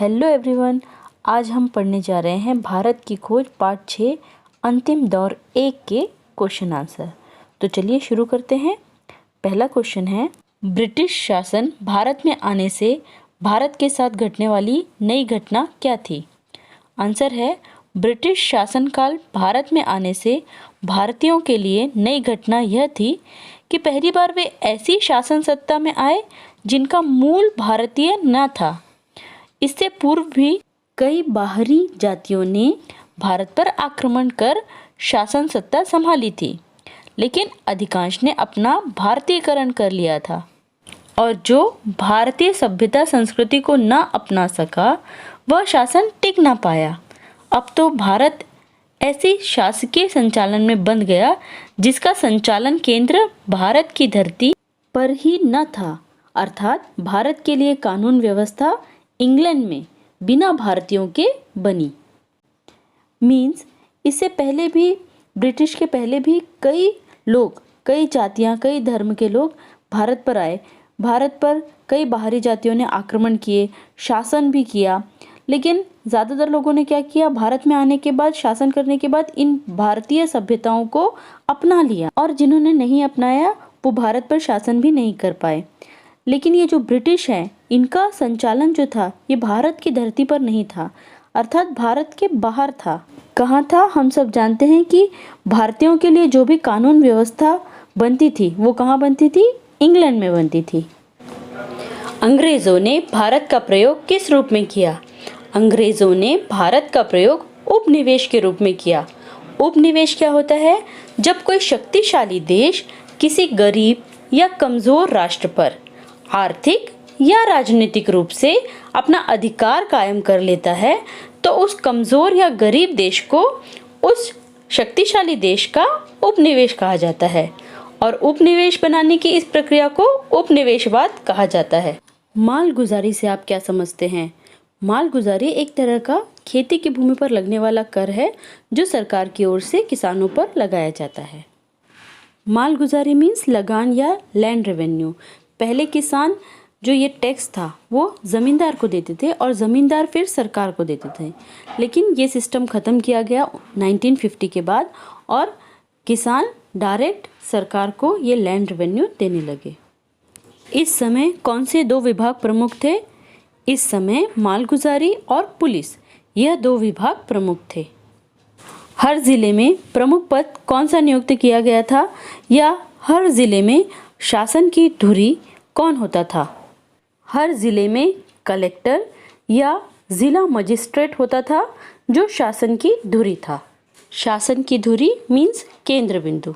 Hello everyone, आज हम पढ़ने जा रहे हैं भारत की खोज पार्ट 6 अंतिम दौर 1 के क्वेश्चन आंसर। तो चलिए शुरू करते हैं। पहला क्वेश्चन है, ब्रिटिश शासन भारत में आने से भारत के साथ घटने वाली नई घटना क्या थी? आंसर है, ब्रिटिश शासनकाल भारत में आने से भारतीयों के लिए नई घटना यह थी कि पहली बार वे ऐसी शासन सत्ता में आए जिनका मूल भारतीय न था। इससे पूर्व भी कई बाहरी जातियों ने भारत पर आक्रमण कर शासन सत्ता संभाली थी, लेकिन अधिकांश ने अपना भारतीयकरण कर लिया था और जो भारतीय सभ्यता संस्कृति को न अपना सका वह शासन टिक ना पाया। अब तो भारत ऐसी शासकीय संचालन में बंध गया जिसका संचालन केंद्र भारत की धरती पर ही न था, अर्थात भारत के लिए कानून व्यवस्था इंग्लैंड में बिना भारतीयों के बनी। मीन्स इससे पहले भी ब्रिटिश के पहले भी कई लोग, कई जातियां, कई धर्म के लोग भारत पर आए। भारत पर कई बाहरी जातियों ने आक्रमण किए, शासन भी किया, लेकिन ज़्यादातर लोगों ने क्या किया, भारत में आने के बाद, शासन करने के बाद इन भारतीय सभ्यताओं को अपना लिया और जिन्होंने नहीं अपनाया वो भारत पर शासन भी नहीं कर पाए। लेकिन ये जो ब्रिटिश हैं, इनका संचालन जो था ये भारत की धरती पर नहीं था, अर्थात भारत के बाहर था। कहाँ था? हम सब जानते हैं कि भारतीयों के लिए जो भी कानून व्यवस्था बनती थी वो कहाँ बनती थी? इंग्लैंड में बनती थी। अंग्रेज़ों ने भारत का प्रयोग किस रूप में किया? अंग्रेज़ों ने भारत का प्रयोग उपनिवेश के रूप में किया। उपनिवेश क्या होता है? जब कोई शक्तिशाली देश किसी गरीब या कमज़ोर राष्ट्र पर आर्थिक या राजनीतिक रूप से अपना अधिकार कायम कर लेता है तो उस कमज़ोर या गरीब देश को उस शक्तिशाली देश का उपनिवेश कहा जाता है और उपनिवेश बनाने की इस प्रक्रिया को उपनिवेशवाद कहा जाता है। मालगुजारी से आप क्या समझते हैं? मालगुजारी एक तरह का खेती की भूमि पर लगने वाला कर है जो सरकार की ओर से किसानों पर लगाया जाता है। मालगुजारी मीन्स लगान या लैंड रेवेन्यू। पहले किसान जो ये टैक्स था वो ज़मींदार को देते थे और ज़मींदार फिर सरकार को देते थे, लेकिन ये सिस्टम ख़त्म किया गया 1950 के बाद और किसान डायरेक्ट सरकार को ये लैंड रेवेन्यू देने लगे। इस समय कौन से दो विभाग प्रमुख थे? इस समय मालगुजारी और पुलिस, यह दो विभाग प्रमुख थे। हर ज़िले में प्रमुख पद कौन सा नियुक्त किया गया था या हर ज़िले में शासन की धुरी कौन होता था? हर ज़िले में कलेक्टर या ज़िला मजिस्ट्रेट होता था जो शासन की धुरी था। शासन की धुरी मीन्स केंद्र बिंदु।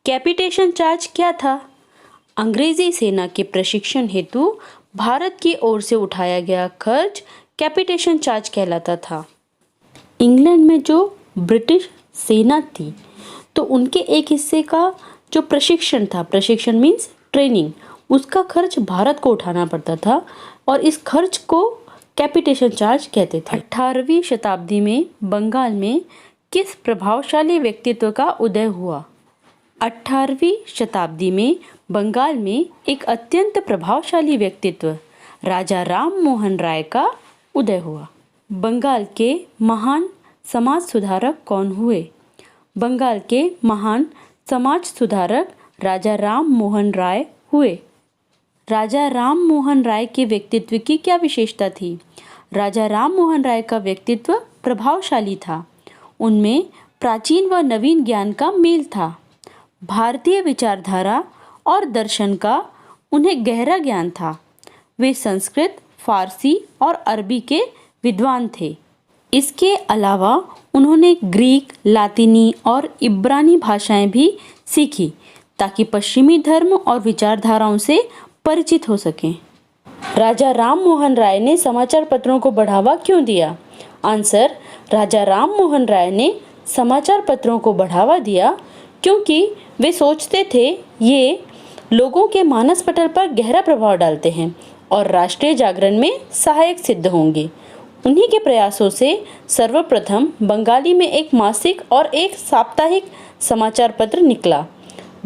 कैपिटेशन चार्ज क्या था? अंग्रेजी सेना के प्रशिक्षण हेतु भारत की ओर से उठाया गया खर्च कैपिटेशन चार्ज कहलाता था। इंग्लैंड में जो ब्रिटिश सेना थी तो उनके एक हिस्से का जो प्रशिक्षण था, प्रशिक्षण मीन्स ट्रेनिंग, उसका खर्च भारत को उठाना पड़ता था और इस खर्च को कैपिटेशन चार्ज कहते थे। 18वीं शताब्दी में बंगाल में किस प्रभावशाली व्यक्तित्व का उदय हुआ? 18वीं शताब्दी में बंगाल में एक अत्यंत प्रभावशाली व्यक्तित्व राजा राम मोहन राय का उदय हुआ। बंगाल के महान समाज सुधारक कौन हुए? बंगाल के महान समाज सुधारक राजा राम मोहन राय हुए। राजा राम मोहन राय के व्यक्तित्व की क्या विशेषता थी? राजा राम मोहन राय का व्यक्तित्व प्रभावशाली था। उनमें प्राचीन व नवीन ज्ञान का मेल था। भारतीय विचारधारा और दर्शन का उन्हें गहरा ज्ञान था। वे संस्कृत, फारसी और अरबी के विद्वान थे। इसके अलावा उन्होंने ग्रीक, लातिनी और इब्रानी भाषाएं भी सीखी ताकि पश्चिमी धर्म और विचारधाराओं से परिचित हो सकें। राजा राम मोहन राय ने समाचार पत्रों को बढ़ावा क्यों दिया? आंसर, राजा राम मोहन राय ने समाचार पत्रों को बढ़ावा दिया क्योंकि वे सोचते थे ये लोगों के मानस पटल पर गहरा प्रभाव डालते हैं और राष्ट्रीय जागरण में सहायक सिद्ध होंगे। उन्हीं के प्रयासों से सर्वप्रथम बंगाली में एक मासिक और एक साप्ताहिक समाचार पत्र निकला।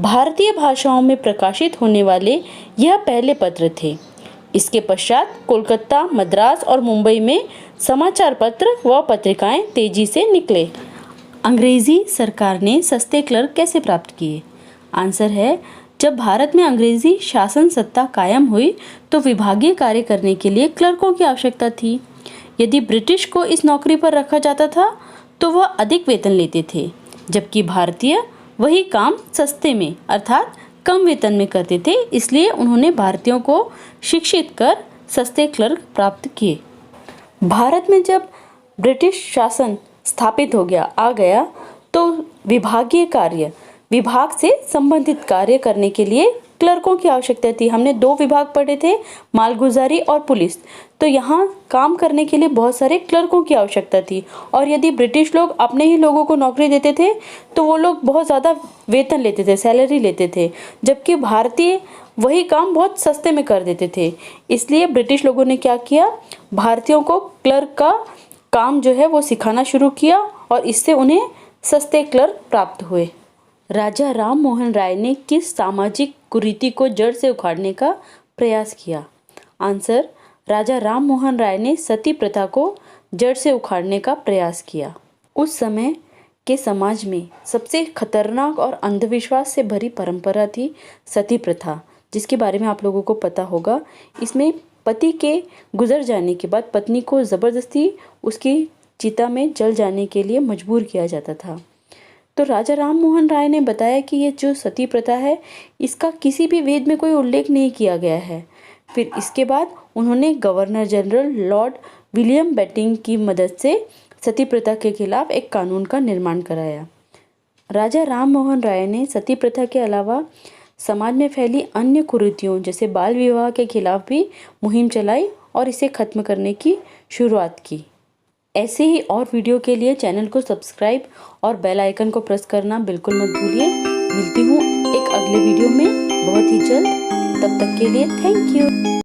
भारतीय भाषाओं में प्रकाशित होने वाले यह पहले पत्र थे। इसके पश्चात कोलकाता, मद्रास और मुंबई में समाचार पत्र व पत्रिकाएं तेजी से निकले। अंग्रेजी सरकार ने सस्ते क्लर्क कैसे प्राप्त किए? आंसर है, जब भारत में अंग्रेजी शासन सत्ता कायम हुई तो विभागीय कार्य करने के लिए क्लर्कों की आवश्यकता थी। यदि ब्रिटिश को इस नौकरी पर रखा जाता था तो वह अधिक वेतन लेते थे, जबकि भारतीय वही काम सस्ते में अर्थात कम वेतन में करते थे। इसलिए उन्होंने भारतीयों को शिक्षित कर सस्ते क्लर्क प्राप्त किए। भारत में जब ब्रिटिश शासन स्थापित आ गया तो विभागीय कार्य, विभाग से संबंधित कार्य करने के लिए क्लर्कों की आवश्यकता थी। हमने 2 विभाग पढ़े थे, मालगुजारी और पुलिस। तो यहाँ काम करने के लिए बहुत सारे क्लर्कों की आवश्यकता थी और यदि ब्रिटिश लोग अपने ही लोगों को नौकरी देते थे तो वो लोग बहुत ज़्यादा वेतन लेते थे, सैलरी लेते थे, जबकि भारतीय वही काम बहुत सस्ते में कर देते थे। इसलिए ब्रिटिश लोगों ने क्या किया, भारतीयों को क्लर्क का काम जो है वो सिखाना शुरू किया और इससे उन्हें सस्ते क्लर्क प्राप्त हुए। राजा राम मोहन राय ने किस सामाजिक कुरीति को जड़ से उखाड़ने का प्रयास किया? आंसर, राजा राम मोहन राय ने सती प्रथा को जड़ से उखाड़ने का प्रयास किया। उस समय के समाज में सबसे खतरनाक और अंधविश्वास से भरी परंपरा थी सती प्रथा, जिसके बारे में आप लोगों को पता होगा। इसमें पति के गुजर जाने के बाद पत्नी को ज़बरदस्ती उसकी चिता में जल जाने के लिए मजबूर किया जाता था। तो राजा राम मोहन राय ने बताया कि ये जो सती प्रथा है इसका किसी भी वेद में कोई उल्लेख नहीं किया गया है। फिर इसके बाद उन्होंने governor general Lord William Bentinck की मदद से सती प्रथा के खिलाफ एक कानून का निर्माण कराया। राजा राम मोहन राय ने सती प्रथा के अलावा समाज में फैली अन्य कुरीतियों जैसे बाल विवाह के खिलाफ भी मुहिम चलाई और इसे खत्म करने की शुरुआत की। ऐसे ही और वीडियो के लिए चैनल को सब्सक्राइब और बेल आइकन को प्रेस करना बिल्कुल मत भूलिए। मिलती हूँ एक अगले वीडियो में बहुत ही जल्द। तब तक के लिए थैंक यू।